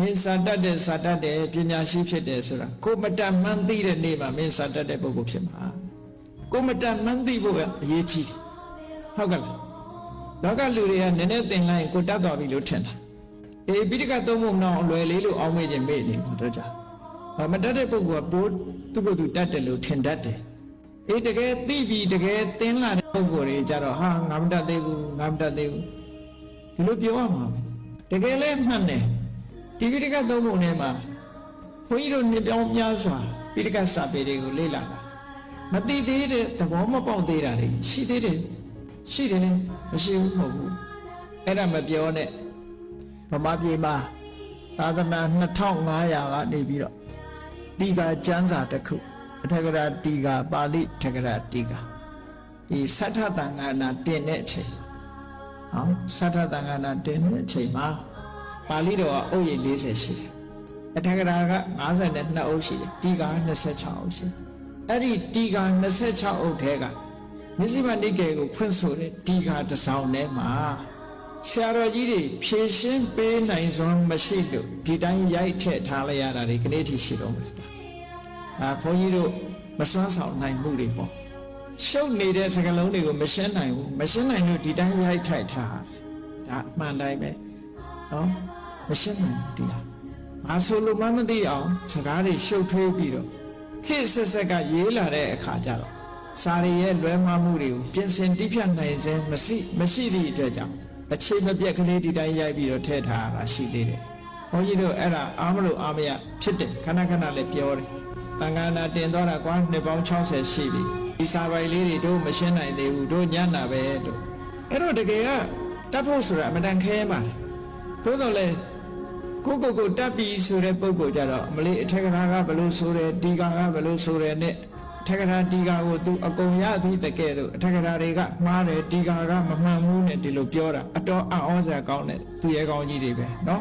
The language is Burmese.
မင်းစာတတ်တယ်ပညာရှိဖြစ်တယ်ဆိုတာကိုမတတ်မှန်းသိတဲ့နေ့မှာမင်းစာတတ်တဲ့ပုဂ္ဂိုလ်ဖြစ်မှာကိုမတတ်မှန်းသိဖို့ကအရေးကြီးဟုတ်ကဲ့လောကလူတွေကနည်းနည်းသင်လိုက်ကိုတတ်သွားပြီလို့ထင်တာပိဋကသုံးဖို့နောက်အလွယ်လေးလို့အောင်းမေ့ခြင်းမေ့နေမှာတော့ကြာမတတ်တဲ့ပုဂ္ဂိုလ်ကပိုးသူ့ကိုယ်သူတတ်တယ်လို့ထင်တတ်တယ်တကယ်သိပြီတကယ်သင်လာတဲ့ပုဂ္ဂိုလ်တွေကြတော့ဟာငါမတတ်သေးဘူးဒီလိုပြောရမှာပဲတကယ်လဲမှန်တယ်ဒီပိဋကသုံးပုံထဲမှာဘုန်းကြီးတို့နှစ်ပြောင်းများစွာပိဋကစာပေတွေကိုလေ့လာတာမသိသေးတဲ့သဘောမပေါက်သေးတာတွေရှိသေးတယ်မရှိဘူးမဟုတ်ဘူးအဲ့ဒါမပြောနဲ့ဗမာပြည်မှာသာသနာ2500ကနေပြီးတော့တိကာကျမ်းစာတစ်ခုအထက်ကရာတိကာပါဠိထက်ကရာတိကာဒီသတ္ထသံဃာနာတင်တဲ့အချိန်သတ္ထသံဃာနာတင်တဲ့အချိန်မှာပါဠိတော်ကအုပ်ရည်40ရှိတယ်အထက်ကရာက52အုပ်ရှိတယ်တိကာ26အုပ်ရှိတယ်အဲ့ဒီတိကာ26အုပ်ထဲကမြစ္စည်းမနိကေကိုဖွင့်ဆိုတဲ့တိကာတစ်စောင်ထဲမှာဆရာတော်ကြီးတွေဖြည့်ရှင်းပေးနိုင်စွမ်းမရှိလို့ဒီတိုင်းရိုက်ထည့်ထားလိုက်ရတာဒီကနေ့ထိရှိတော့မလဲဘုန်းကြီးတို့မစွမ်းဆောင်နိုင်မှုတွေပေါ့ရှုပ်နေတဲ့စကားလုံးတွေကိုမရှင်းနိုင်ဘူးမရှင်းနိုင်လို့ဒီတိုင်းရိုက်ထိုက်ထားဒါအမှန်တိုင်းပဲနော်မရှင်းနိုင်ဘူးတရားမဆိုလို့မသိအောင်စကားတွေရှုပ်ထွေးပြီးတော့ခေတ်ဆက်ဆက်ကရေးလာတဲ့အခါကျတော့စာရီရဲ့လွဲမှားမှုတွေကိုပြင်ဆင်တိဖြတ်နိုင်ခြင်းမရှိသည့်အတွက်ကြောင့်အခြေမပြတ်ကလေးဒီတိုင်းရိုက်ပြီးတော့ထည့်ထားတာရှိသေးတယ်ဘုန်းကြီးတို့အဲ့ဒါအားမလို့အားမရဖြစ်တယ်ခဏလည်းပြောတယ်တန်ခါနာတင်သွားတာကွာနှစ်ပေါင်း60ရှိပြီဒီစာပိုင်လေးတွေတို့မရှင်းနိုင်သေးဘူးတို့ညံ့တာပဲတို့အဲ့တော့တကယ်ကတတ်ဖို့ဆိုတာအမှန်တန်ခဲမှာသို့တော်လည်းကိုတတ်ပြီဆိုတဲ့ပုံကိုကြတော့မလေးအထက်ကရာကဘလို့ဆိုတယ်ဒီကာကဘလို့ဆိုတယ်နဲ့အထက်ကရာဒီကာကိုသူအကုန်ရသည်တကယ်တော့အထက်ကရာတွေကမှားတယ်ဒီကာကမမှန်ဘူးနဲ့ဒီလိုပြောတာအတော်အံ့ဩစရာကောင်းတဲ့သူရဲကောင်းကြီးတွေပဲเนาะ